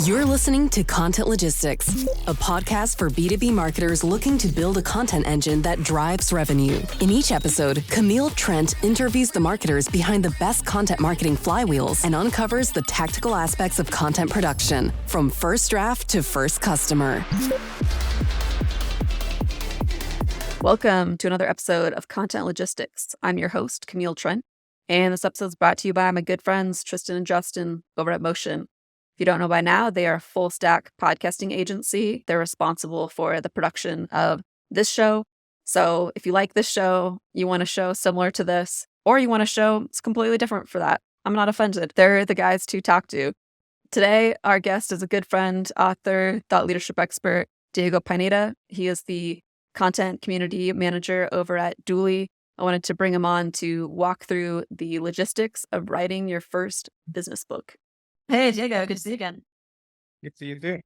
You're listening to Content Logistics, a podcast for B2B marketers looking to build a content engine that drives revenue. In each episode, Camille Trent interviews the marketers behind the best content marketing flywheels and uncovers the tactical aspects of content production, from first draft to first customer. Welcome to another episode of Content Logistics. I'm your host, Camille Trent, and this episode is brought to you by my good friends, Tristan and Justin, over at Motion. If you don't know by now, they are a full stack podcasting agency. They're responsible for the production of this show. So if you like this show, you want a show similar to this, or you want a show that's completely different for that, I'm not offended. They're the guys to talk to. Today, our guest is a good friend, author, thought leadership expert, Diego Pineda. He is the content community manager over at Dooley. I wanted to bring him on to walk through the logistics of writing your first business book. Hey, Diego, good to see you again. Good to see you too.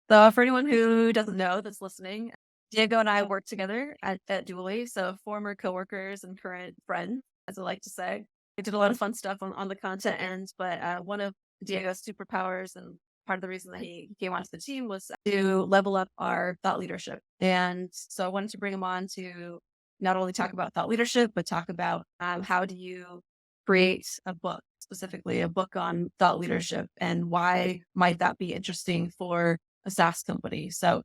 So for anyone who doesn't know that's listening, Diego and I worked together at Dooley, so former coworkers and current friends, as I like to say. We did a lot of fun stuff on the content end, but one of Diego's superpowers and part of the reason that he came onto the team was to level up our thought leadership. And so I wanted to bring him on to not only talk about thought leadership, but talk about how do you create a book, specifically a book on thought leadership, and why might that be interesting for a SaaS company. So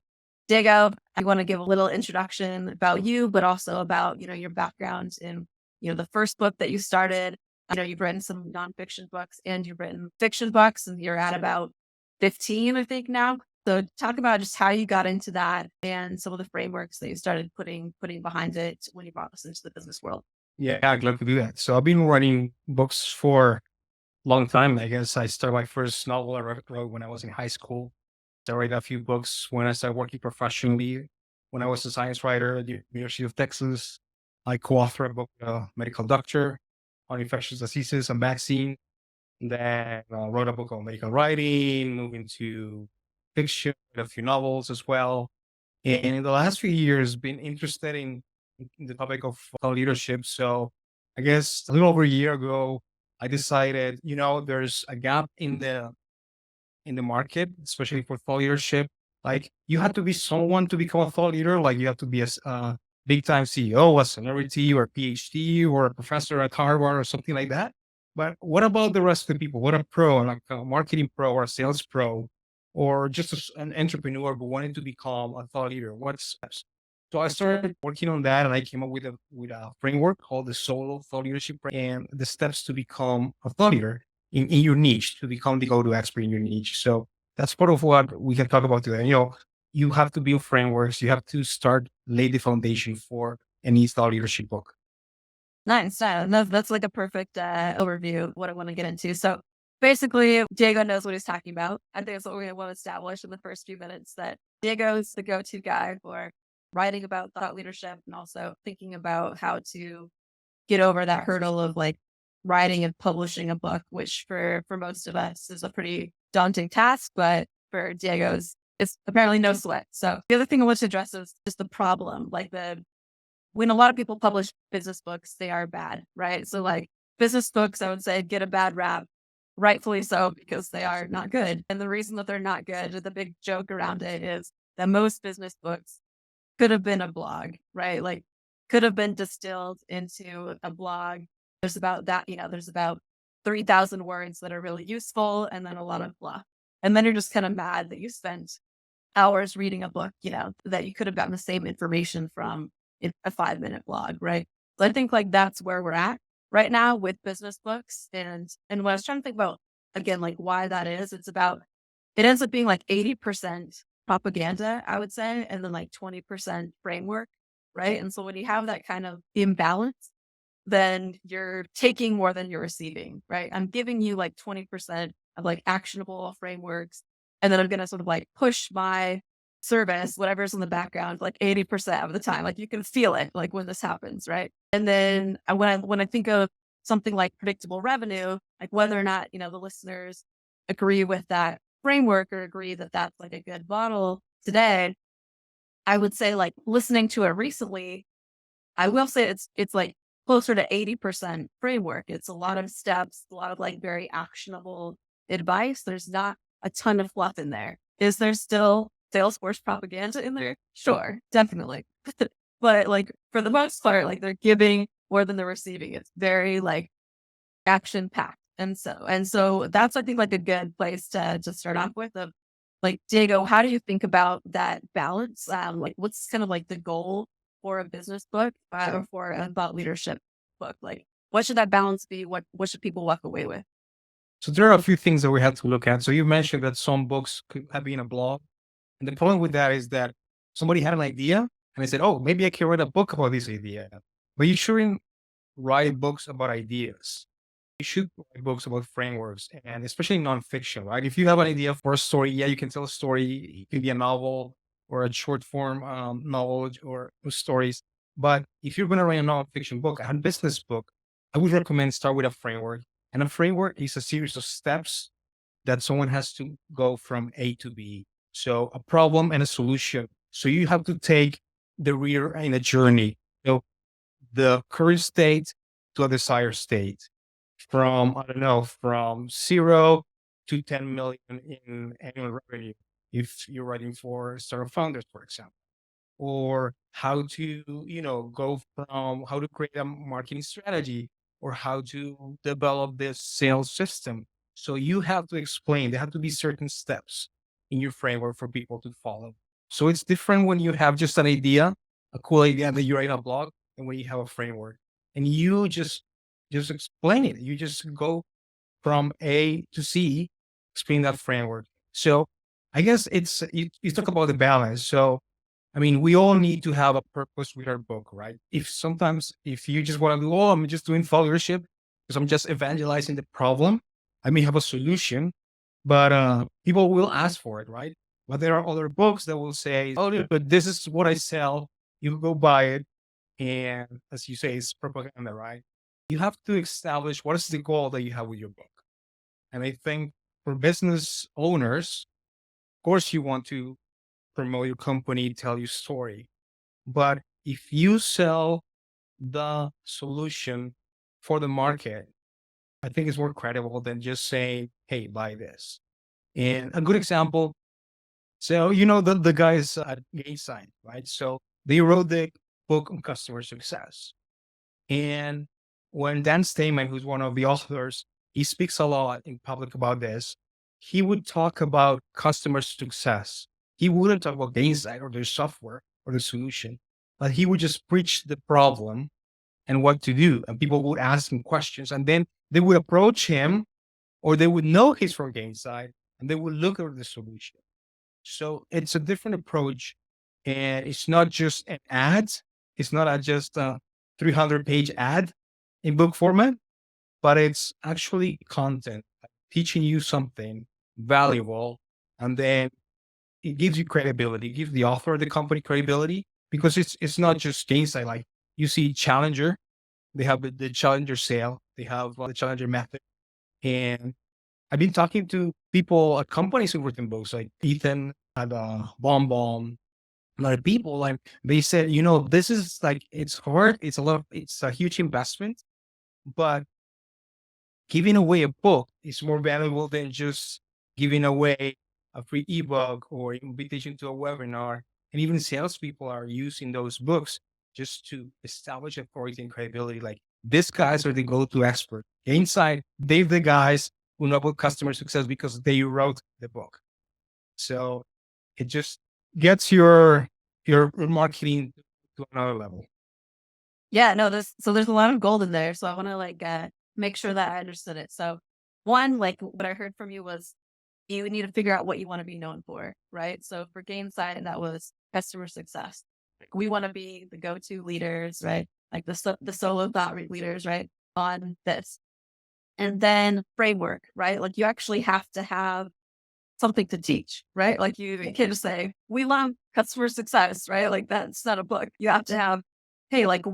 Diego, I want to give a little introduction about you, but also about, your background in, the first book that you started. You've written some nonfiction books and you've written fiction books, and you're at about 15, I think now. So talk about just how you got into that and some of the frameworks that you started putting behind it when you brought us into the business world. Yeah, I'd love to do that. So I've been writing books for a long time. I guess I started my first novel I wrote when I was in high school. I wrote a few books when I started working professionally. When I was a science writer at the University of Texas, I co-authored a book, Medical Doctor, on infectious diseases and vaccine. Then wrote a book on medical writing, moved into fiction, a few novels as well. And in the last few years, been interested in the topic of thought leadership. So I guess a little over a year ago, I decided, there's a gap in the market, especially for thought leadership. Like, you have to be someone to become a thought leader. Like, you have to be a big time CEO, a celebrity, or a PhD, or a professor at Harvard, or something like that. But what about the rest of the people? What a pro, like a marketing pro or a sales pro, or just an entrepreneur who wanted to become a thought leader? What steps? So I started working on that, and I came up with a framework called the Solo Thought Leadership, and the steps to become a thought leader in your niche, to become the go-to expert in your niche. So that's part of what we can talk about today. You have to build frameworks. You have to lay the foundation for any thought leadership book. Nice. That's like a perfect overview of what I want to get into. So basically, Diego knows what he's talking about. I think that's what we want to establish in the first few minutes, that Diego's the go-to guy for writing about thought leadership and also thinking about how to get over that hurdle of like writing and publishing a book, which for most of us is a pretty daunting task, but for Diego's, it's apparently no sweat. So the other thing I want to address is just the problem, when a lot of people publish business books, they are bad, right? So like business books, I would say, get a bad rap, rightfully so, because they are not good. And the reason that they're not good, the big joke around it, is that most business books could have been a blog, right? Like could have been distilled into a blog. There's about 3,000 words that are really useful, and then a lot of blah. And then you're just kind of mad that you spent hours reading a book, that you could have gotten the same information from in a 5-minute blog, right? So I think like that's where we're at right now with business books. And when I was trying to think about, again, like why that is, it ends up being like 80% propaganda, I would say, and then like 20% framework, right? And so when you have that kind of imbalance, then you're taking more than you're receiving, right? I'm giving you like 20% of like actionable frameworks, and then I'm going to sort of like push my service, whatever's in the background, like 80% of the time. Like you can feel it, like when this happens, right? And then when I think of something like predictable revenue, like whether or not, the listeners agree with that framework or agree that that's like a good model today, I would say like listening to it recently, I will say it's like closer to 80% framework. It's a lot of steps, a lot of like very actionable advice. There's not a ton of fluff in there. Is there still Salesforce propaganda in there? Sure, definitely. But like for the most part, like they're giving more than they're receiving. It's very like action packed. And so that's I think like a good place to start off with. Of like, Diego, how do you think about that balance? Like what's kind of like the goal for a business book or for a thought leadership book? Like what should that balance be? What should people walk away with? So there are a few things that we have to look at. So you mentioned that some books could have been a blog. And the problem with that is that somebody had an idea and they said, oh, maybe I can write a book about this idea. But you shouldn't write books about ideas. You should write books about frameworks and especially nonfiction, right? If you have an idea for a story, yeah, you can tell a story. It could be a novel or a short form novel or stories. But if you're going to write a nonfiction book, a business book, I would recommend start with a framework. And a framework is a series of steps that someone has to go from A to B. So a problem and a solution. So you have to take the reader in a journey. So the current state to a desired state from, I don't know, from 0 to 10 million in annual revenue. If you're writing for startup founders, for example, or how to, go from how to create a marketing strategy or how to develop this sales system. So you have to explain, there have to be certain steps in your framework for people to follow. So it's different when you have just an idea, a cool idea that you write a blog, and when you have a framework and you just explain it. You just go from A to C, explain that framework. So I guess it's, you talk about the balance. So I mean, we all need to have a purpose with our book, right? If you just want to do, oh, I'm just doing followership because I'm just evangelizing the problem, I may have a solution, but people will ask for it, right? But there are other books that will say, oh, yeah, but this is what I sell. You go buy it. And as you say, it's propaganda, right? You have to establish what is the goal that you have with your book. And I think for business owners, of course, you want to promote your company, tell your story. But if you sell the solution for the market, I think it's more credible than just saying, hey, buy this. And a good example, so the guys at Gainsign, right? So they wrote the book on customer success. And when Dan Stayman, who's one of the authors, he speaks a lot in public about this, he would talk about customer success. He wouldn't talk about the insight or the software or the solution, but he would just preach the problem and what to do. And people would ask him questions and then they would approach him or they would know he's from Gainsight and they would look at the solution. So it's a different approach and it's not just an ad. It's not just a 300-page ad in book format, but it's actually content teaching you something valuable. And then it gives you credibility, it gives the author of the company credibility because it's not just Gainsight. Like you see Challenger, they have the Challenger sale, they have the Challenger method. And I've been talking to people at companies who've written books like Ethan at Bomb, a lot of people, like they said, this is like, it's hard. It's a huge investment, but giving away a book is more valuable than just giving away a free ebook or invitation to a webinar. And even salespeople are using those books just to establish authority and credibility. Like these guys are the go-to expert. Inside, they're the guys who know about customer success because they wrote the book. So it just gets your marketing to another level. Yeah, no, there's a lot of gold in there. So I want to like make sure that I understood it. So one, like what I heard from you was you need to figure out what you want to be known for, right? So for Gainsight, that was customer success. Like we want to be the go-to leaders, right? Like the solo thought leaders, right? On this. And then framework, right? Like you actually have to have something to teach, right? Like you can't just say, we love customer success, right? Like that's not a book. You have to have, hey, like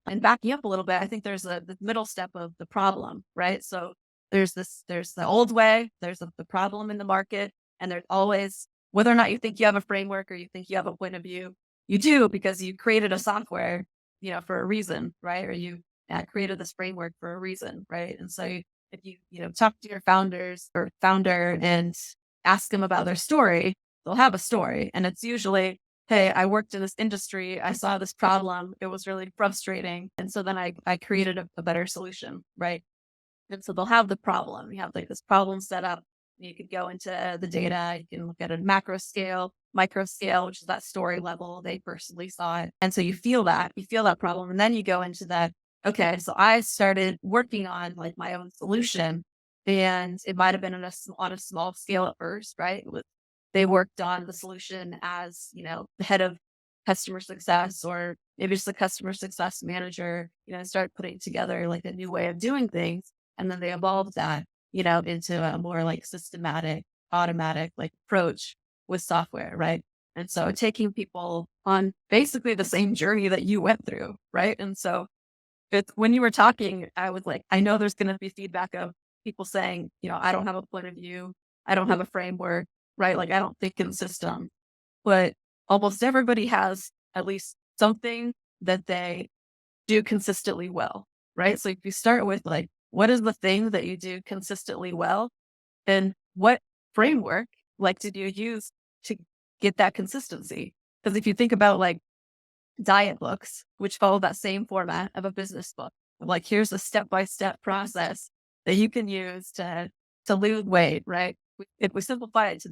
and backing up a little bit, I think there's the middle step of the problem, right? So there's the old way, there's the problem in the market, and there's always, whether or not you think you have a framework or you think you have a point of view, you do because you created a software, for a reason, right? Or you created this framework for a reason, right? And so if you talk to your founder and ask them about their story, they'll have a story. And it's usually, hey, I worked in this industry. I saw this problem. It was really frustrating. And so then I created a better solution, right? And so they'll have the problem. You have like this problem set up. You could go into the data. You can look at a macro scale, micro scale, which is that story level. They personally saw it. And so you feel that problem. And then you go into that. Okay, so I started working on like my own solution, and it might have been on a small scale at first, right? They worked on the solution as, the head of customer success, or maybe just a customer success manager, start putting together like a new way of doing things. And then they evolved that, into a more like systematic, automatic like approach with software, right? And so taking people on basically the same journey that you went through, right? And so when you were talking, I was like, I know there's going to be feedback of people saying, I don't have a point of view. I don't have a framework, right? Like I don't think in system, but almost everybody has at least something that they do consistently well, right? So if you start with like, what is the thing that you do consistently well? And what framework like did you use to get that consistency? Because if you think about like diet books, which follow that same format of a business book, like here's a step-by-step process that you can use to lose weight, right? If we simplify it to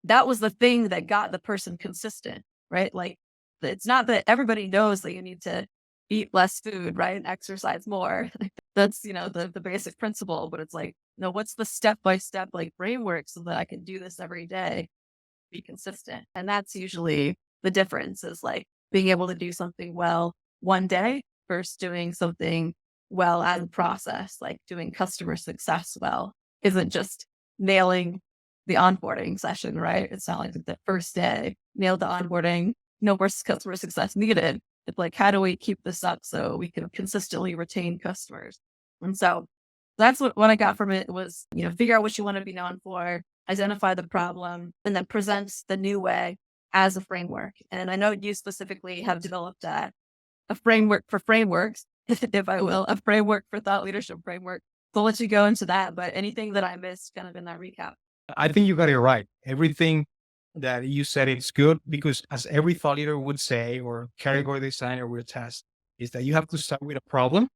that was the thing that got the person consistent, right? Like it's not that everybody knows that you need to eat less food, right? And exercise more. That's, the basic principle, but it's like, no, what's the step-by-step like framework so that I can do this every day, be consistent? And that's usually the difference is like being able to do something well one day versus doing something well as a process, like doing customer success well isn't just nailing the onboarding session, right? It's not like the first day, nailed the onboarding, no more customer success needed. It's like, how do we keep this up so we can consistently retain customers? And so that's what I got from it was, figure out what you want to be known for, identify the problem, and then present the new way as a framework. And I know you specifically have developed a framework for frameworks, if I will, a framework for thought leadership framework. So I'll let you go into that, but anything that I missed kind of in that recap? I think you got it right. Everything that you said is good because as every thought leader would say, or category designer would test, is that you have to start with a problem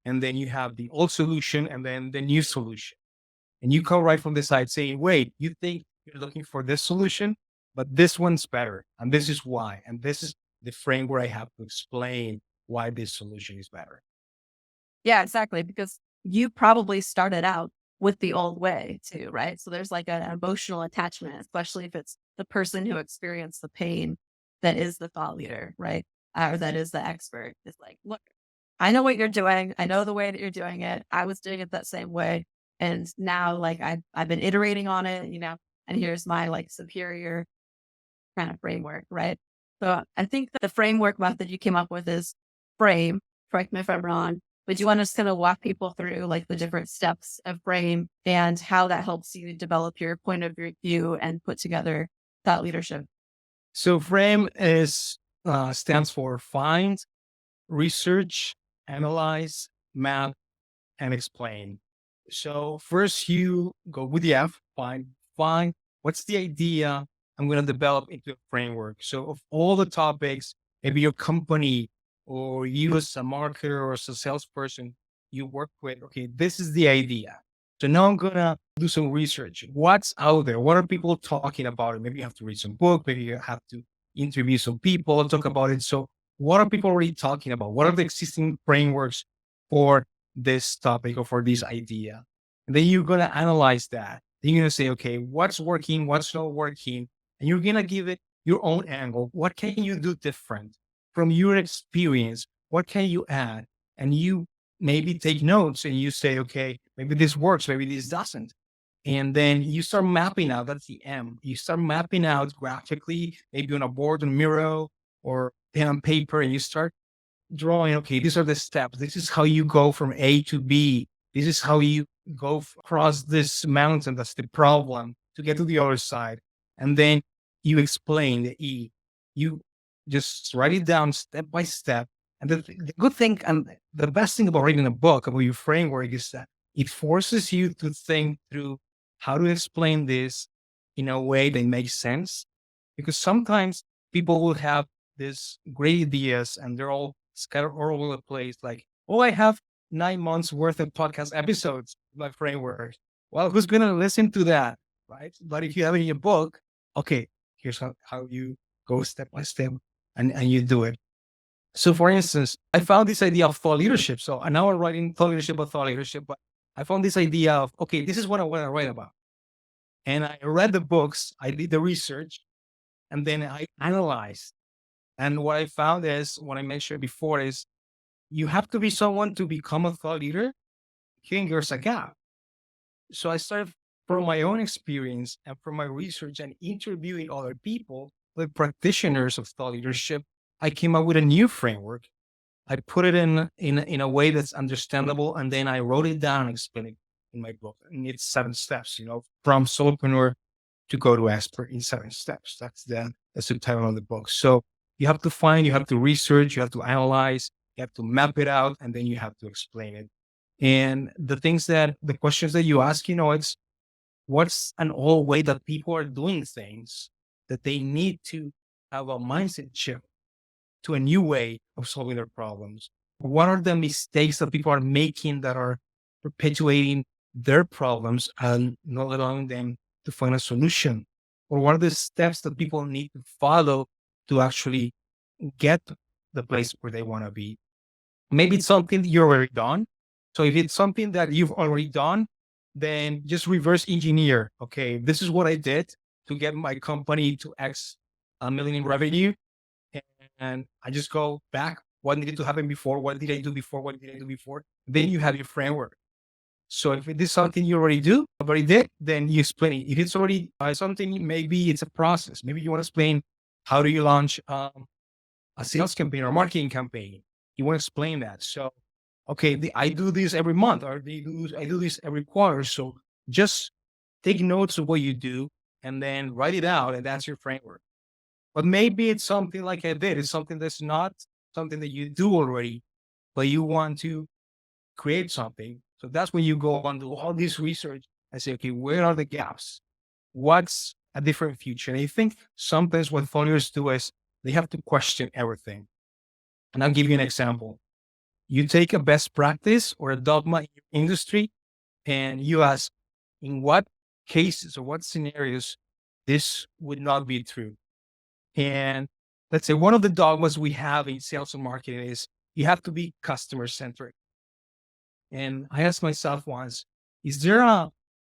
and then you have the old solution and then the new solution. And you come right from the side saying, wait, you think you're looking for this solution, but this one's better. And this is why. And this is the framework I have to explain why this solution is better. Yeah, exactly. Because you probably started out with the old way too, right? So there's like an emotional attachment, especially if it's the person who experienced the pain that is the thought leader, right? Or that is the expert. It's like, look, I know what you're doing. I know the way that you're doing it. I was doing it that same way. And now like I've been iterating on it, and here's my like superior kind of framework, right? So I think that the framework method you came up with is frame, correct me if I'm wrong, but you want to just kind of walk people through like the different steps of frame and how that helps you develop your point of view and put together thought leadership. So frame stands for find, research, analyze, map, and explain. So first you go with the F, find what's the idea I'm going to develop into a framework. So of all the topics, maybe your company or you as a marketer or as a salesperson you work with, okay, this is the idea. So now I'm going to do some research. What's out there? What are people talking about it? Maybe you have to read some book. Maybe you have to interview some people and talk about it. So what are people already talking about? What are the existing frameworks for this topic or for this idea? And then you're going to analyze that. Then you're going to say, okay, what's working? What's not working? And you're going to give it your own angle. What can you do different from your experience? What can you add? And you maybe take notes and you say, okay, maybe this works, maybe this doesn't. And then you start mapping out, that's the M. You start mapping out graphically, maybe on a board on Miro or pen on paper, and you start drawing, okay, these are the steps. This is how you go from A to B. This is how you go across this mountain. That's the problem to get to the other side. And then you explain the E. You just write it down step by step. And the good thing and the best thing about reading a book about your framework is that it forces you to think through how to explain this in a way that makes sense. Because sometimes people will have these great ideas and they're all scattered all over the place. Like, oh, I have 9 months worth of podcast episodes, my framework. Well, who's going to listen to that? Right. But if you have it in your book, okay, here's how you go step by step and you do it. So for instance, I found this idea of thought leadership. So now I'm writing thought leadership, but I found this idea of, okay, this is what I want to write about. And I read the books, I did the research, and then I analyzed. And what I found is, what I mentioned before is, you have to be someone to become a thought leader. Here there's a gap. So I started from my own experience and from my research and interviewing other people, like practitioners of thought leadership. I came up with a new framework. I put it in a way that's understandable, and then I wrote it down and explained it in my book. And it's 7 steps, from solopreneur to go to expert in 7 steps. That's the subtitle of the book. So you have to research, you have to analyze, you have to map it out, and then you have to explain it. And the questions that you ask, it's what's an old way that people are doing things that they need to have a mindset shift to a new way of solving their problems? What are the mistakes that people are making that are perpetuating their problems and not allowing them to find a solution? Or what are the steps that people need to follow to actually get the place where they want to be? Maybe it's something that you've already done. So if it's something that you've already done, then just reverse engineer. Okay, this is what I did to get my company to X million in revenue. And I just go back. What needed to happen before? What did I do before? What did I do before? Then you have your framework. So if it is something you already did, then you explain it. If it's already something, maybe it's a process. Maybe you want to explain, how do you launch a sales campaign or marketing campaign? You want to explain that. So, okay, I do this every month, or I do this every quarter. So just take notes of what you do and then write it out, and that's your framework. But maybe it's something like I did. It's something that's not something that you do already, but you want to create something. So that's when you go on to all this research and say, okay, where are the gaps? What's a different future? And I think sometimes what founders do is they have to question everything. And I'll give you an example. You take a best practice or a dogma in your industry, and you ask, in what cases or what scenarios this would not be true? And let's say one of the dogmas we have in sales and marketing is you have to be customer centric. And I asked myself once, is there a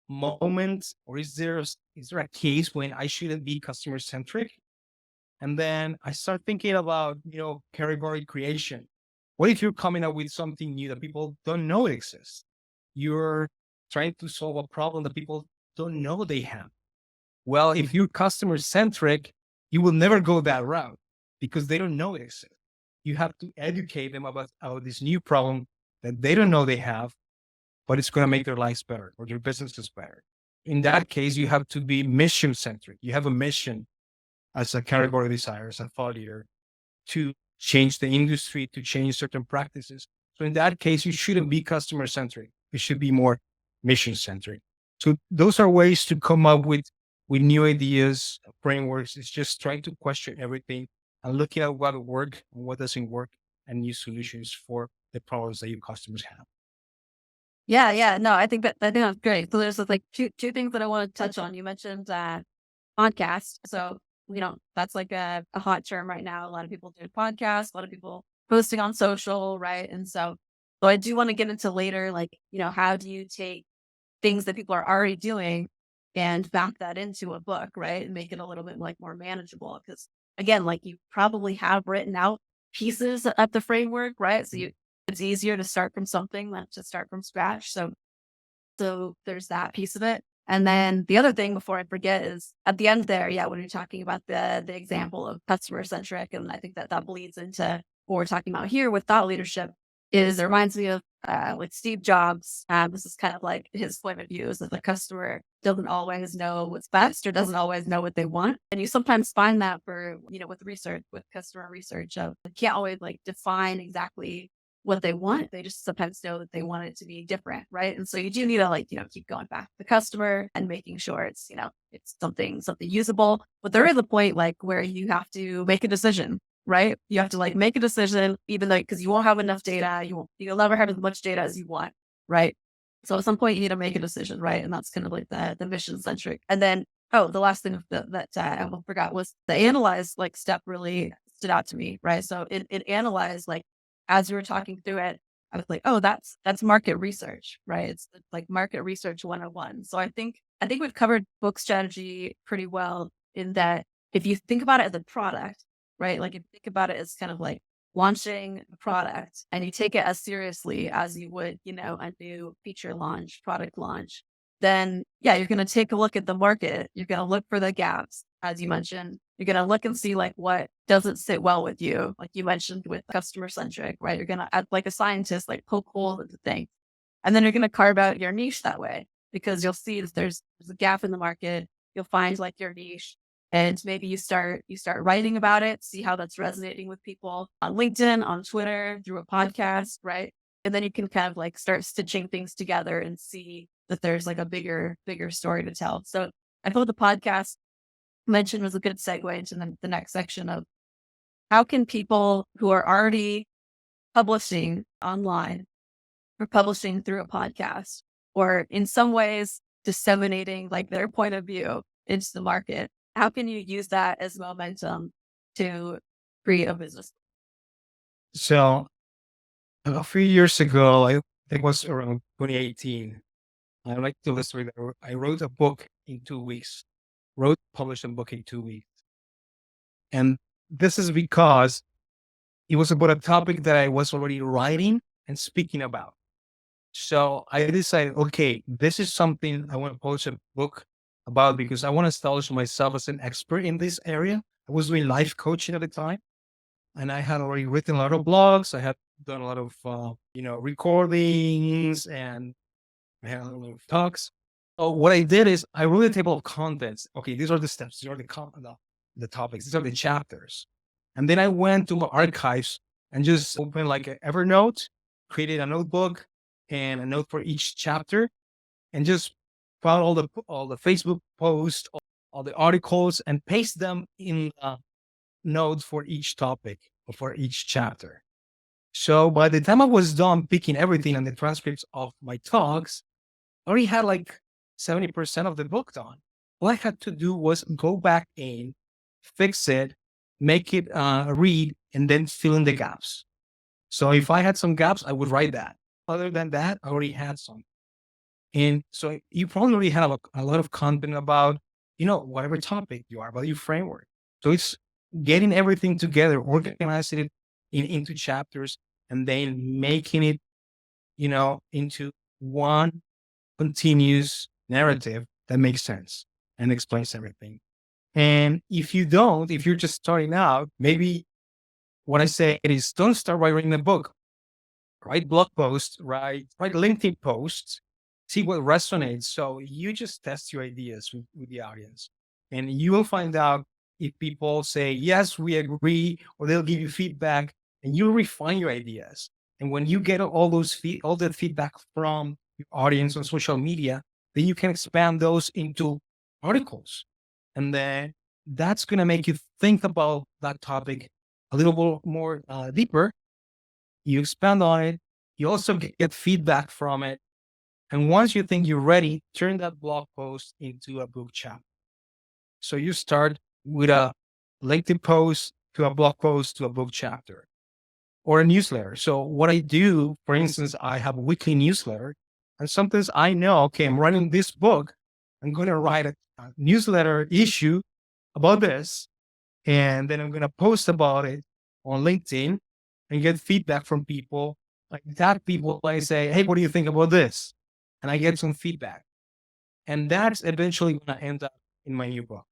moment, or is there a case when I shouldn't be customer centric? And then I start thinking about, category creation. What if you're coming up with something new that people don't know exists? You're trying to solve a problem that people don't know they have. Well, if you're customer centric, you will never go that route because they don't know it exists. You have to educate them about this new problem that they don't know they have, but it's going to make their lives better or their businesses better. In that case, you have to be mission centric. You have a mission as a category designer, as a thought leader, to change the industry, to change certain practices. So in that case, you shouldn't be customer centric. You should be more mission centric. So those are ways to come up with new ideas, frameworks. It's just trying to question everything and looking at what works and what doesn't work, and new solutions for the problems that your customers have. Yeah. No, I think that's great. So there's like two things that I want to touch on. You mentioned podcast. So, that's like a hot term right now. A lot of people do podcasts, a lot of people posting on social, right? And so I do want to get into later, like, how do you take things that people are already doing and back that into a book, right? And make it a little bit like more manageable. Because again, like, you probably have written out pieces of the framework, right? So it's easier to start from something than to start from scratch. So there's that piece of it. And then the other thing before I forget is at the end there, when you're talking about the example of customer centric, and I think that bleeds into what we're talking about here with thought leadership, is it reminds me of like Steve Jobs. This is kind of like his point of view, is that the customer doesn't always know what's best or doesn't always know what they want. And you sometimes find that with research, with customer research, you can't always like define exactly what they want. They just sometimes know that they want it to be different, right? And so you do need to like, keep going back to the customer and making sure it's, it's something usable. But there is a point like where you have to make a decision, right? You have to like make a decision, even though because you won't have enough data, you'll never have as much data as you want, right? So at some point you need to make a decision, right? And that's kind of like the mission centric. And then the last thing that I forgot was the analyze like step really stood out to me, right? So in analyze, like as you were talking through it, I was like, oh, that's market research, right? It's like market research 101. So I think we've covered book strategy pretty well in that if you think about it as a product, right? Like if you think about it as kind of like launching a product and you take it as seriously as you would, a new feature launch, product launch, then yeah, you're going to take a look at the market. You're going to look for the gaps, as you mentioned. You're going to look and see like what doesn't sit well with you. Like you mentioned with customer centric, right? You're going to add like a scientist, like poke holes into things. And then you're going to carve out your niche that way because you'll see that there's a gap in the market. You'll find like your niche and maybe you start writing about it, see how that's resonating with people on LinkedIn, on Twitter, through a podcast, right? And then you can kind of like start stitching things together and see that there's like a bigger story to tell. So I thought the podcast mentioned was a good segue into the next section of how can people who are already publishing online or publishing through a podcast or in some ways disseminating like their point of view into the market, how can you use that as momentum to create a business? So a few years ago, I think it was around 2018. I like to illustrate that I wrote a book in 2 weeks. Published a book in 2 weeks. And this is because it was about a topic that I was already writing and speaking about. So I decided, okay, this is something I want to publish a book about because I want to establish myself as an expert in this area. I was doing life coaching at the time, and I had already written a lot of blogs. I had done a lot of, recordings, and I had a lot of talks. So what I did is I wrote a table of contents. Okay, these are the steps. These are the topics. These are the chapters. And then I went to my archives and just opened like an Evernote, created a notebook and a note for each chapter, and just found all the Facebook posts, all the articles, and paste them in a note for each topic or for each chapter. So by the time I was done picking everything and the transcripts of my talks, I already had like 70% of the book done. All I had to do was go back in, fix it, make it read, and then fill in the gaps. So if I had some gaps, I would write that. Other than that, I already had some. And so you probably already have a lot of content about, whatever topic you are, about your framework. So it's getting everything together, organizing it into chapters, and then making it, into one continuous narrative that makes sense and explains everything. And if you're just starting out, maybe what I say is don't start by writing a book. Write blog posts, write LinkedIn posts, see what resonates. So you just test your ideas with the audience, and you will find out if people say, yes, we agree, or they'll give you feedback, and you refine your ideas. And when you get all that feedback from your audience on social media, then you can expand those into articles. And then that's going to make you think about that topic a little more deeper. You expand on it. You also get feedback from it. And once you think you're ready, turn that blog post into a book chapter. So you start with a LinkedIn post to a blog post to a book chapter or a newsletter. So what I do, for instance, I have a weekly newsletter, and sometimes I know, okay, I'm writing this book. I'm going to write a newsletter issue about this, and then I'm going to post about it on LinkedIn and get feedback from people. Like that people, I say, hey, what do you think about this? And I get some feedback. And that's eventually going to end up in my new book.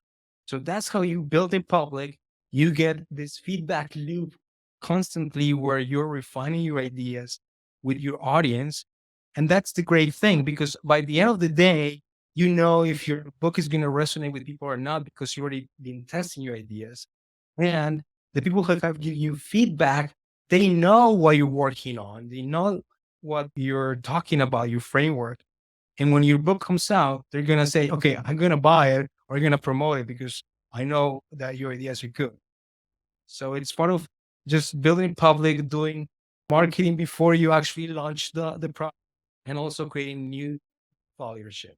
So that's how you build in public. You get this feedback loop constantly where you're refining your ideas with your audience. And that's the great thing, because by the end of the day, you know if your book is going to resonate with people or not, because you've already been testing your ideas. And the people who have given you feedback, they know what you're working on. They know what you're talking about, your framework. And when your book comes out, they're going to say, okay, I'm going to buy it or you're going to promote it because I know that your ideas are good. So it's part of just building public, doing marketing before you actually launch the product, and also creating new followership.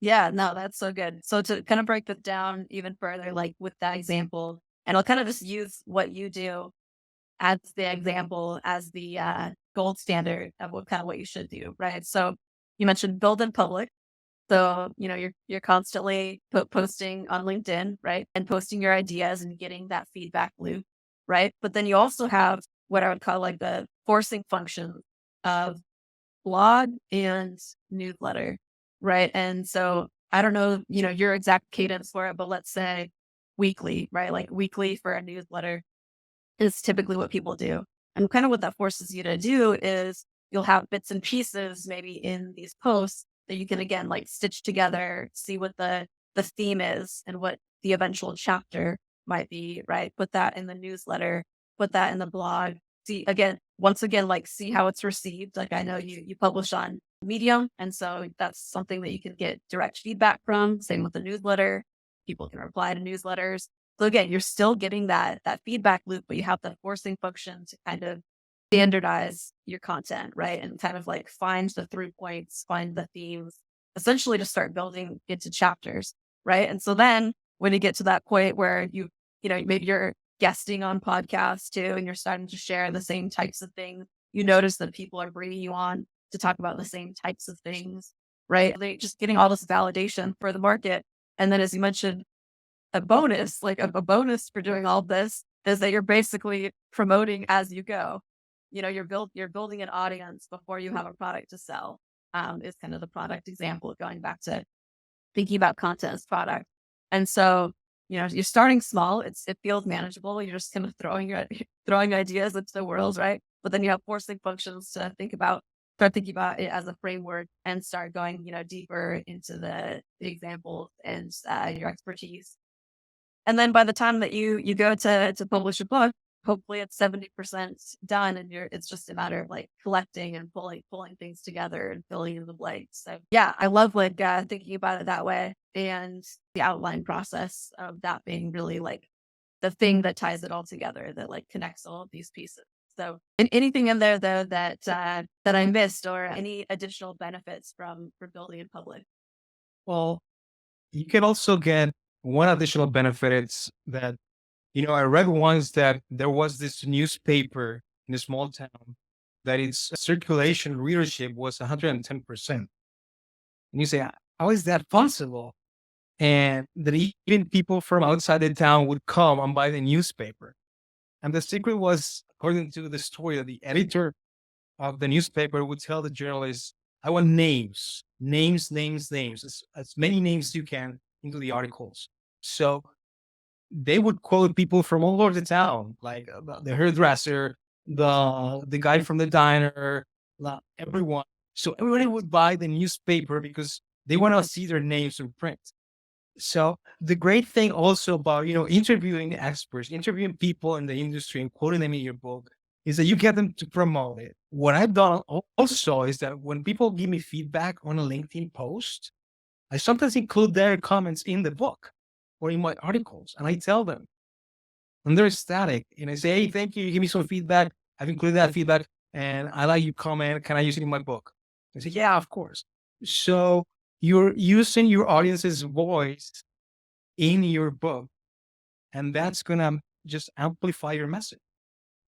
Yeah, no, that's so good. So to kind of break this down even further, like with that example, and I'll kind of just use what you do as the example, as the gold standard of what you should do, right? So you mentioned build in public. So, you're constantly posting on LinkedIn, right? And posting your ideas and getting that feedback loop, right? But then you also have what I would call like the forcing function of blog and newsletter, right? And so I don't know, your exact cadence for it, but let's say weekly, right? Like weekly for a newsletter is typically what people do. And kind of what that forces you to do is you'll have bits and pieces maybe in these posts that you can again like stitch together, see what the theme is and what the eventual chapter might be, right? Put that in the newsletter, put that in the blog. See again, once again, like see how it's received. Like I know you publish on Medium, and so that's something that you can get direct feedback from. Same with the newsletter. People can reply to newsletters. So again, you're still getting that feedback loop, but you have the forcing function to kind of standardize your content, right? And kind of like find the through points, find the themes, essentially to start building into chapters, right? And so then when you get to that point where maybe you're guesting on podcasts too, and you're starting to share the same types of things, you notice that people are bringing you on to talk about the same types of things, right? They just getting all this validation for the market. And then as you mentioned, a bonus, like a bonus for doing all this is that you're basically promoting as you go. You're building an audience before you have a product to sell. Is kind of the product example going back to thinking about content as product. And so, you're starting small. It feels manageable. You're just kind of throwing ideas into the world, right? But then you have forcing functions to start thinking about it as a framework and start going, deeper into the examples and your expertise. And then by the time that you go to publish a book, hopefully it's 70% done and it's just a matter of like collecting and pulling things together and filling in the blanks. So yeah, I love like thinking about it that way and the outline process of that being really like the thing that ties it all together, that like connects all of these pieces. So anything in there though that I missed or any additional benefits from building in public? Well, you can also get one additional benefit. It's that, I read once that there was this newspaper in a small town that its circulation readership was 110%. And you say, how is that possible? And that even people from outside the town would come and buy the newspaper. And the secret was, according to the story, that the editor of the newspaper would tell the journalists, I want names, as many names as you can into the articles. So they would quote people from all over the town, like the hairdresser, the guy from the diner, everyone. So everybody would buy the newspaper because they want to see their names in print. So the great thing also about, interviewing experts, interviewing people in the industry and quoting them in your book is that you get them to promote it. What I've done also is that when people give me feedback on a LinkedIn post, I sometimes include their comments in the book or in my articles, and I tell them, and they're ecstatic. And I say, hey, thank you. You give me some feedback. I've included that feedback, and I like your comment. Can I use it in my book? I say, yeah, of course. So you're using your audience's voice in your book, and that's going to just amplify your message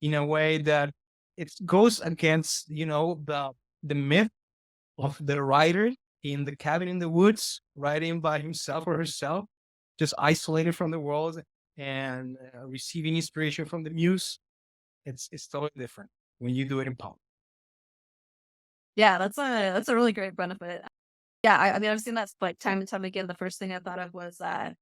in a way that it goes against, the myth of the writer in the cabin in the woods, writing by himself or herself, just isolated from the world and receiving inspiration from the muse. It's totally different when you do it in public. Yeah, that's a really great benefit. Yeah, I mean, I've seen that like time and time again. The first thing I thought of was I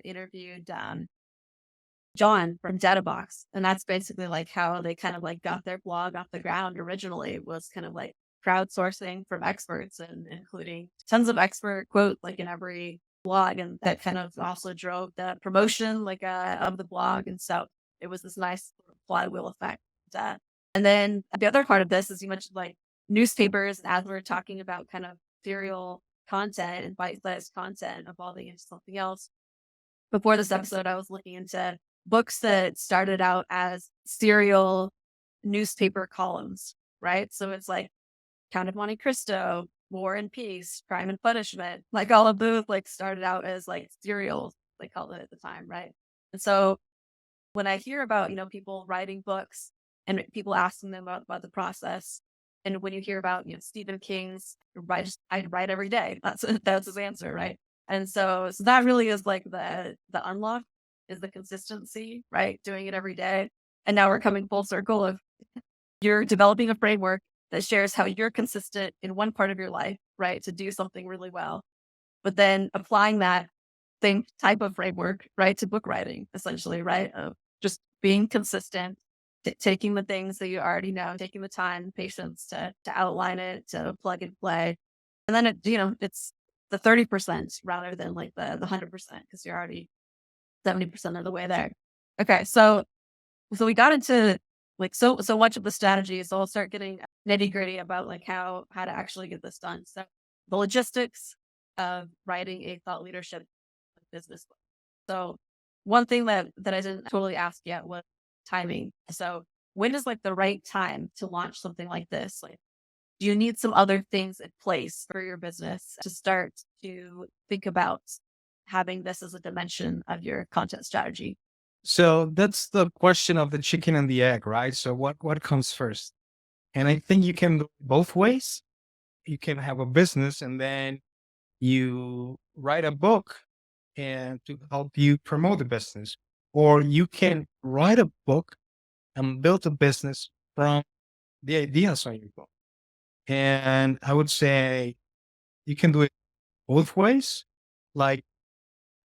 interviewed John from Databox, and that's basically like how they kind of like got their blog off the ground originally, was kind of like crowdsourcing from experts and including tons of expert quote like in every blog, and that kind of also drove the promotion like of the blog. And so it was this nice flywheel effect And then the other part of this is you mentioned like newspapers, and as we're talking about kind of serial content and bite-sized content evolving into something else. Before this episode, I was looking into books that started out as serial newspaper columns, right? So it's like Count of Monte Cristo, War and Peace, Crime and Punishment, like all of those like started out as like serials, they called it at the time, right? And so when I hear about, people writing books and people asking them about the process, and when you hear about, Stephen King's I write every day, that's his answer, right? And so that really is like the unlock is the consistency, right? Doing it every day. And now we're coming full circle of you're developing a framework that shares how you're consistent in one part of your life, right? To do something really well, but then applying that same type of framework, right? To book writing, essentially, right? Of just being consistent, taking the things that you already know, taking the time, patience to outline it, to plug and play. And then it's the 30% rather than like the 100% because you're already 70% of the way there. Okay. So we got into like, so much of the strategy. So I'll start getting nitty gritty about like how to actually get this done. So the logistics of writing a thought leadership business book. So one thing that I didn't totally ask yet was timing. So when is like the right time to launch something like this? Like, do you need some other things in place for your business to start to think about having this as a dimension of your content strategy? So that's the question of the chicken and the egg, right? So what comes first? And I think you can go both ways. You can have a business and then you write a book and to help you promote the business, or you can write a book and build a business from the ideas on your book. And I would say you can do it both ways. Like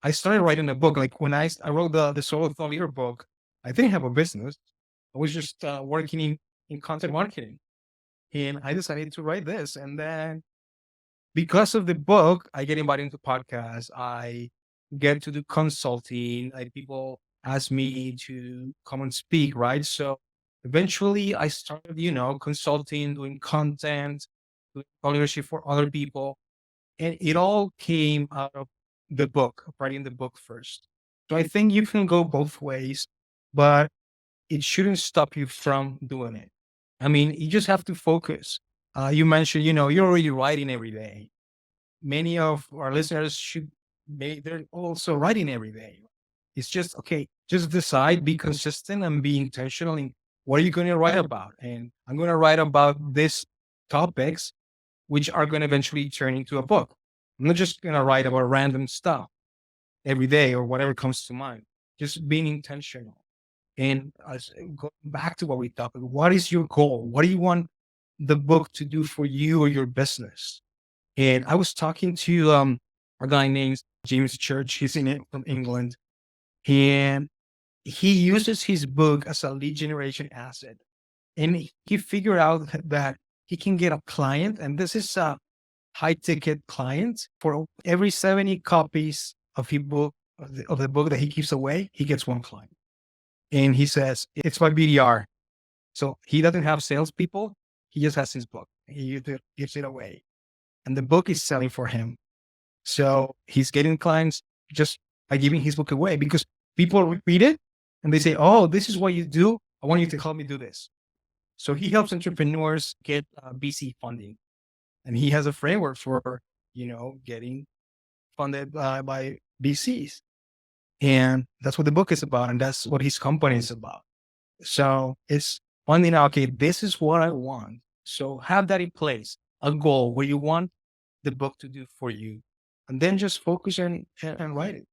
I started writing a book, like when I wrote the solo thought leader book, I didn't have a business. I was just working in content marketing, and I decided to write this. And then because of the book, I get invited into podcasts. I get to do consulting. Like people ask me to come and speak, right? So eventually I started, consulting, doing content, doing thought leadership for other people. And it all came out of the book, of writing the book first. So I think you can go both ways, but it shouldn't stop you from doing it. I mean, you just have to focus. You mentioned, you're already writing every day. Many of our listeners they're also writing every day. It's just, okay, just decide, be consistent and be intentional in what are you going to write about? And I'm going to write about these topics, which are going to eventually turn into a book. I'm not just going to write about random stuff every day or whatever comes to mind. Just being intentional. And go back to what we talked about. What is your goal? What do you want the book to do for you or your business? And I was talking to a guy named James Church. He's in it from England. And he uses his book as a lead generation asset. And he figured out that he can get a client, and this is a high ticket client. For every 70 copies of his book, of the book that he gives away, he gets one client. And he says, it's my BDR. So he doesn't have salespeople. He just has his book. He gives it away. And the book is selling for him. So he's getting clients just by giving his book away because people read it and they say, oh, this is what you do. I want you to help me do this. So he helps entrepreneurs get VC funding. And he has a framework for, getting funded by VCs. And that's what the book is about. And that's what his company is about. So it's finding out, okay, this is what I want. So have that in place, a goal where you want the book to do for you. And then just focus and write it.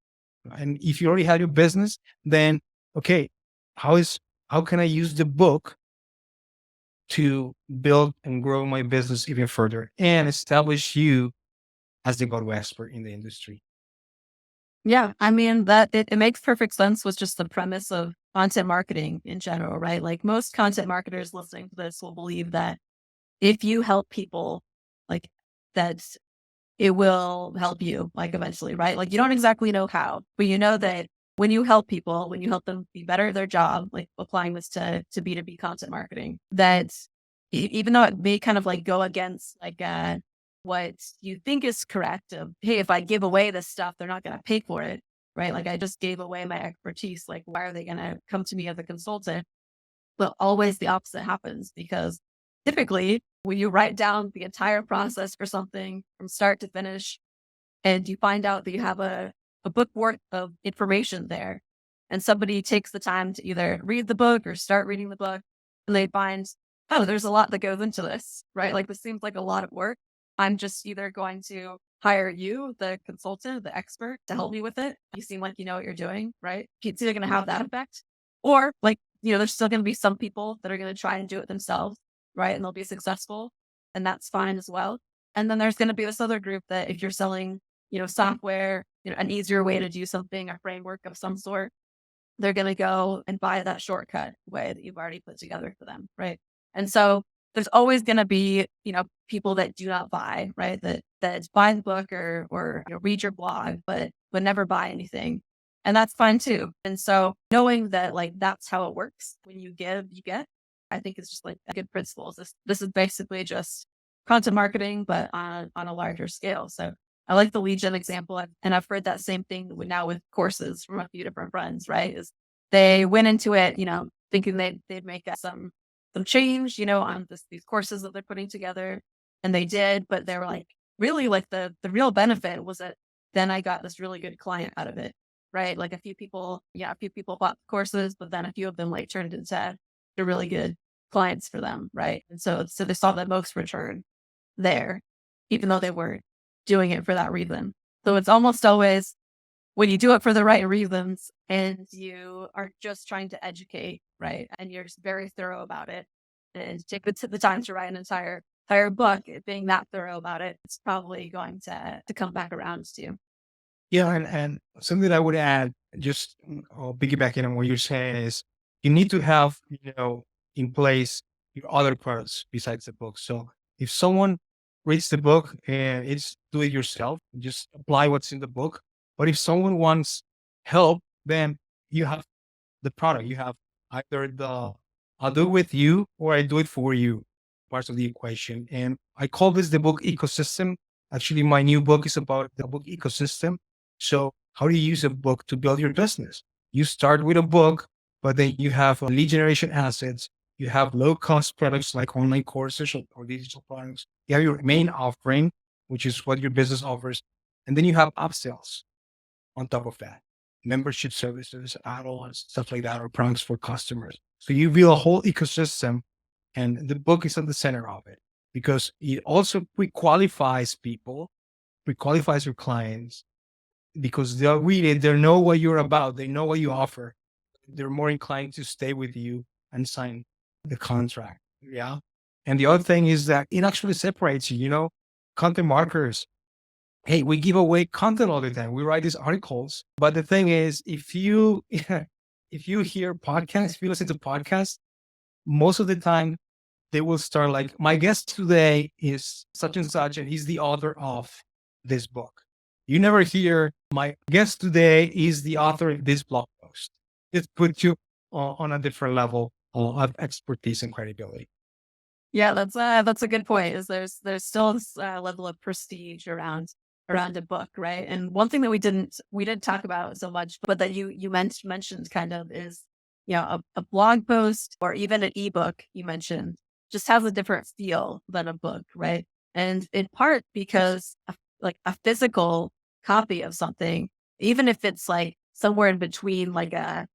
And if you already have your business, then, okay, how can I use the book to build and grow my business even further and establish you as the go-to expert in the industry? Yeah, I mean that it makes perfect sense with just the premise of content marketing in general, right? Like most content marketers listening to this will believe that if you help people, like that it will help you, like eventually, right? Like you don't exactly know how, but you know that when you help people, when you help them be better at their job, like applying this to B2B content marketing, that even though it may kind of like go against like what you think is correct of, hey, if I give away this stuff, they're not going to pay for it, right? Like I just gave away my expertise. Like, why are they going to come to me as a consultant? But always the opposite happens, because typically when you write down the entire process for something from start to finish, and you find out that you have a book worth of information there, and somebody takes the time to either read the book or start reading the book, and they find, oh, there's a lot that goes into this, right? Like this seems like a lot of work. I'm just either going to hire you, the consultant, the expert, to help me with it. You seem like you know what you're doing, right? It's either going to have that effect, or like, there's still going to be some people that are going to try and do it themselves, right? And they'll be successful, and that's fine as well. And then there's going to be this other group that if you're selling, software, an easier way to do something, a framework of some sort, they're going to go and buy that shortcut way that you've already put together for them, right? And so there's always going to be, people that do not buy, right? That buy the book or read your blog, but never buy anything. And that's fine too. And so knowing that like that's how it works, when you give, you get, I think it's just like a good principle. This is basically just content marketing, but on a larger scale. So I like the lead gen example. And I've heard that same thing now with courses from a few different friends, right? Is they went into it, thinking they'd make some change, on these courses that they're putting together. And they did, but they were like, really like the real benefit was that then I got this really good client out of it, right? Like a few people bought the courses, but then a few of them like turned into really good clients for them, right? And so they saw the most return there, even though they weren't doing it for that reason. So it's almost always when you do it for the right reasons and you are just trying to educate, right? And you're just very thorough about it and take the time to write an entire book, being that thorough about it, it's probably going to come back around to you. Yeah, and something that I would add, just piggybacking on what you're saying, is you need to have, in place your other parts besides the book. So if someone reads the book and it's do it yourself, just apply what's in the book. But if someone wants help, then you have the product. You have either I'll do it with you or I do it for you parts of the equation. And I call this the book ecosystem. Actually, my new book is about the book ecosystem. So how do you use a book to build your business? You start with a book, but then you have lead generation assets. You have low cost products like online courses or digital products. You have your main offering, which is what your business offers. And then you have upsells on top of that, membership services, add-ons, stuff like that, or products for customers. So you build a whole ecosystem, and the book is at the center of it because it also pre-qualifies people, pre-qualifies your clients, because they'll read it, they know what you're about, they know what you offer. They're more inclined to stay with you and sign the contract. Yeah. And the other thing is that it actually separates you, content marketers. Hey, we give away content all the time. We write these articles. But the thing is, if you hear podcasts, if you listen to podcasts, most of the time they will start like, my guest today is such and such, and he's the author of this book. You never hear, my guest today is the author of this blog post. It puts you on a different level of expertise and credibility. Yeah, that's a good point. Is there's still this level of prestige around a book, right? And one thing that we didn't talk about so much, but that you mentioned kind of is, a blog post or even an ebook you mentioned just has a different feel than a book, right? And in part because like a physical copy of something, even if it's like somewhere in between like a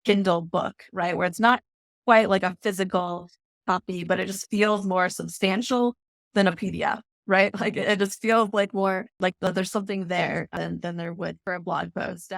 Kindle book, right? Where it's not quite like a physical copy, but it just feels more substantial than a PDF, right? Like it just feels like more like there's something there than there would for a blog post.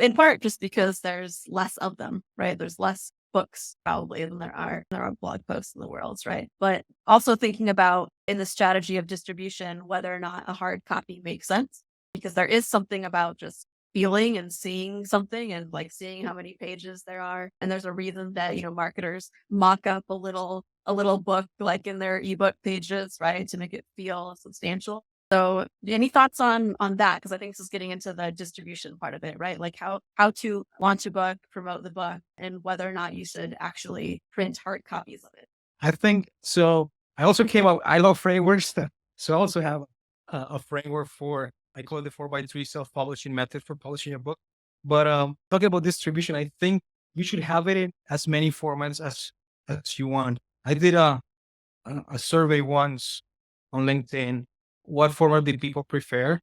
In part just because there's less of them, right? There's less books probably than there are blog posts in the world, right? But also thinking about in the strategy of distribution, whether or not a hard copy makes sense, because there is something about just feeling and seeing something and like seeing how many pages there are. And there's a reason that, marketers mock up a little book like in their ebook pages, right? To make it feel substantial. So any thoughts on that? Because I think this is getting into the distribution part of it, right? Like how to launch a book, promote the book, and whether or not you should actually print hard copies of it. I think so. I also came up, I love frameworks. So I also have a framework for, I call it the 4x3 self-publishing method for publishing a book. But talking about distribution, I think you should have it in as many formats as you want. I did a survey once on LinkedIn. What format do people prefer?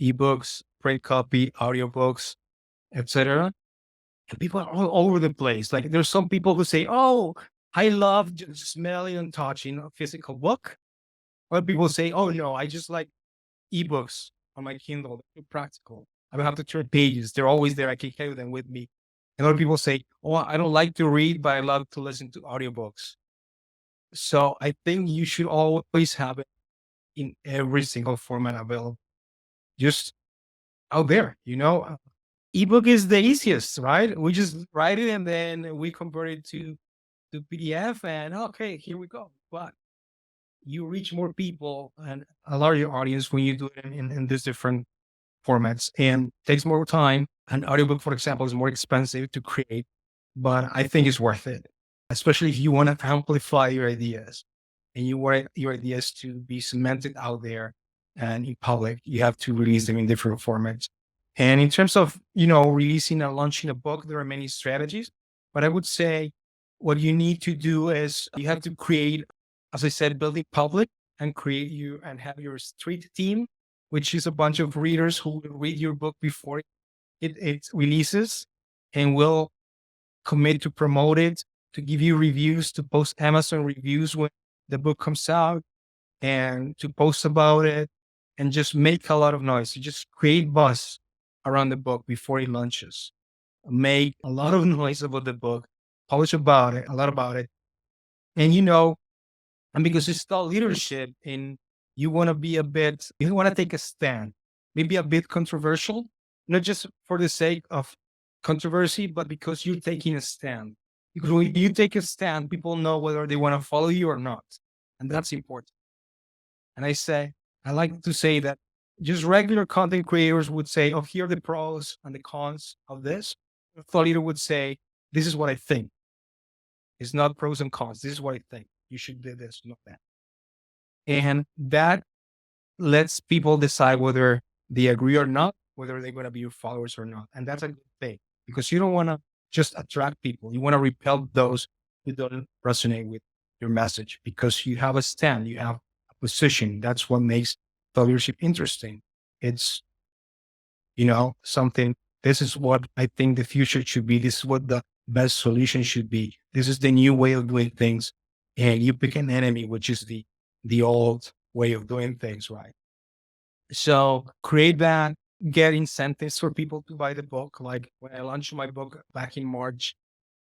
Ebooks, print copy, audiobooks, etc. And people are all over the place. Like there's some people who say, "Oh, I love just smelling and touching a physical book." Other people say, "Oh no, I just like ebooks on my Kindle. They're too practical. I don't have to turn pages. They're always there. I can carry them with me." And other people say, "Oh, I don't like to read, but I love to listen to audiobooks." So I think you should always have it in every single format available. Just out there, ebook is the easiest, right? We just write it and then we convert it to PDF and okay, here we go. But you reach more people and a larger audience when you do it in these different formats and takes more time. An audiobook, for example, is more expensive to create, but I think it's worth it, especially if you want to amplify your ideas and you want your ideas to be cemented out there and in public. You have to release them in different formats. And in terms of, releasing and launching a book, there are many strategies, but I would say what you need to do is you have to create, as I said, building public and and have your street team, which is a bunch of readers who will read your book before it releases and will commit to promote it, to give you reviews, to post Amazon reviews when the book comes out and to post about it and just make a lot of noise. So just create buzz around the book before it launches. Make a lot of noise about the book, publish about it, a lot about it. And and because it's thought leadership and you want to you want to take a stand, maybe a bit controversial, not just for the sake of controversy, but because you're taking a stand. Because when you take a stand, people know whether they want to follow you or not. And that's important. And I like to say that just regular content creators would say, oh, here are the pros and the cons of this. A thought leader would say, this is what I think. It's not pros and cons. This is what I think. You should do this, not that. And that lets people decide whether they agree or not, whether they're going to be your followers or not. And that's a good thing because you don't want to just attract people. You want to repel those who don't resonate with your message because you have a stand, you have a position. That's what makes thought leadership interesting. It's, something, this is what I think the future should be. This is what the best solution should be. This is the new way of doing things. And you pick an enemy, which is the old way of doing things, right? So create that, get incentives for people to buy the book. Like when I launched my book back in March,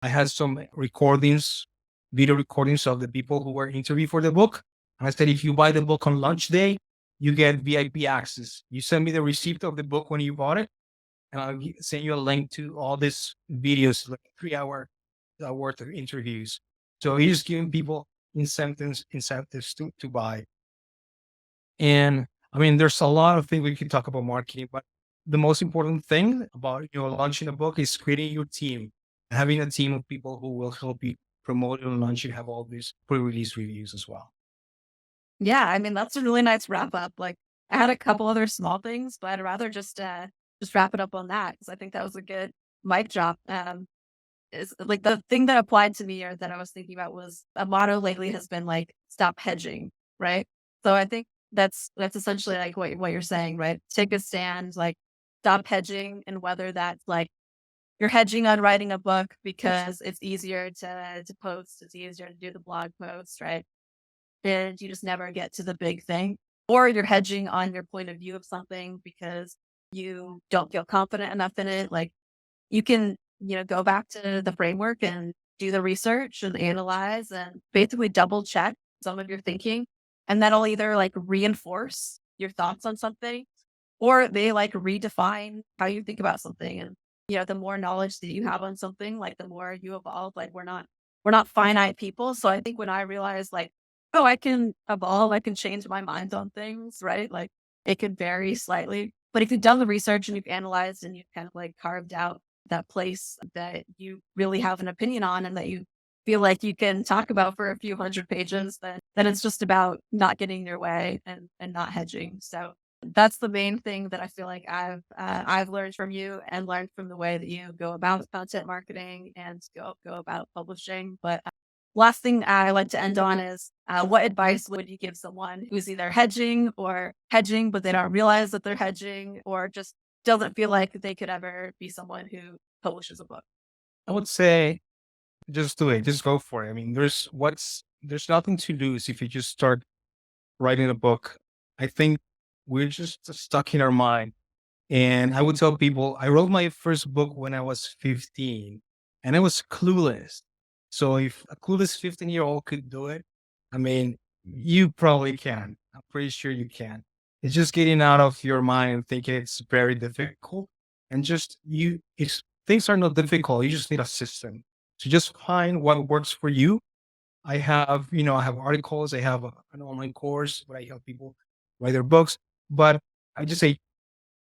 I had some video recordings of the people who were interviewed for the book. And I said, if you buy the book on launch day, you get VIP access. You send me the receipt of the book when you bought it, and I'll send you a link to all these videos, like 3 hour worth of interviews. So he's giving people incentives to buy. And I mean, there's a lot of things we can talk about marketing, but the most important thing about launching a book is creating your team, having a team of people who will help you promote it and launch it, have all these pre-release reviews as well. Yeah, I mean, that's a really nice wrap up. Like I had a couple other small things, but I'd rather just wrap it up on that because I think that was a good mic drop. Is like the thing that applied to me or that I was thinking about was a motto lately has been like stop hedging, right? So I think that's essentially like what you're saying, right? Take a stand, like stop hedging, and whether that's like you're hedging on writing a book because it's easier to post, it's easier to do the blog post, right? And you just never get to the big thing. Or you're hedging on your point of view of something because you don't feel confident enough in it. Like you can, go back to the framework and do the research and analyze and basically double check some of your thinking. And that'll either like reinforce your thoughts on something or they like redefine how you think about something. And, the more knowledge that you have on something, like the more you evolve, like we're not finite people. So I think when I realized like, oh, I can evolve, I can change my mind on things, right? Like it could vary slightly. But if you've done the research and you've analyzed and you've kind of like carved out that place that you really have an opinion on and that you feel like you can talk about for a few hundred pages, then it's just about not getting in your way and not hedging. So that's the main thing that I feel like I've learned from you and learned from the way that you go about content marketing and go about publishing. But last thing I like to end on is what advice would you give someone who's either hedging or hedging, but they don't realize that they're hedging, or just doesn't feel like they could ever be someone who publishes a book? I would say just do it. Just go for it. I mean, there's nothing to lose if you just start writing a book. I think we're just stuck in our mind. And I would tell people, I wrote my first book when I was 15 and I was clueless. So if a clueless 15-year-old could do it, I mean, you probably can. I'm pretty sure you can. It's just getting out of your mind and thinking it's very difficult. And things are not difficult. You just need a system. So just find what works for you. I have articles. I have an online course where I help people write their books. But I just say,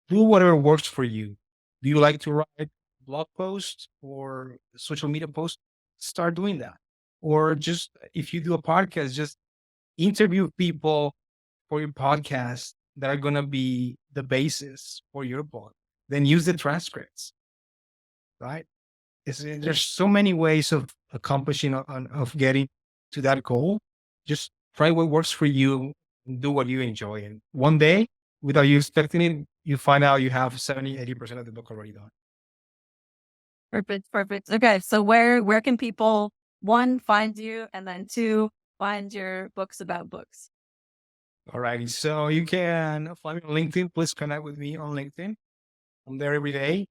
do whatever works for you. Do you like to write blog posts or social media posts? Start doing that. Or just if you do a podcast, just interview people for your podcast that are going to be the basis for your book. Then use the transcripts, right? There's so many ways of accomplishing, of getting to that goal. Just try what works for you and do what you enjoy. And one day, without you expecting it, you find out you have 70-80% of the book already done. Perfect. Okay. So where can people, one, find you, and then two, find your books about books? All righty. So you can find me on LinkedIn. Please connect with me on LinkedIn. I'm there every day.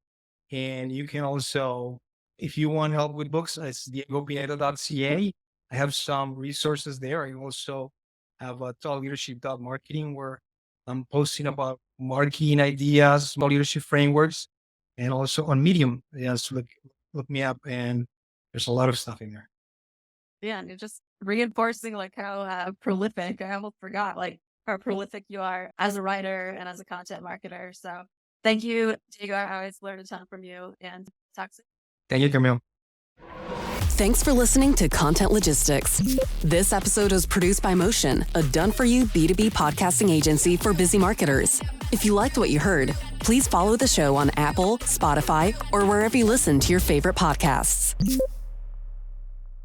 And you can also, if you want help with books, it's diegopineda.ca. I have some resources there. I also have a thoughtleadership.marketing where I'm posting about marketing ideas, small leadership frameworks, and also on Medium. Yes, look me up, and there's a lot of stuff in there. Yeah, and you're just reinforcing like how prolific, I almost forgot, like how prolific you are as a writer and as a content marketer. So thank you, Diego. I always learn a ton from you, and talk soon. Thank you, Camille. Thanks for listening to Content Logistics. This episode was produced by Motion, a done-for-you B2B podcasting agency for busy marketers. If you liked what you heard, please follow the show on Apple, Spotify, or wherever you listen to your favorite podcasts.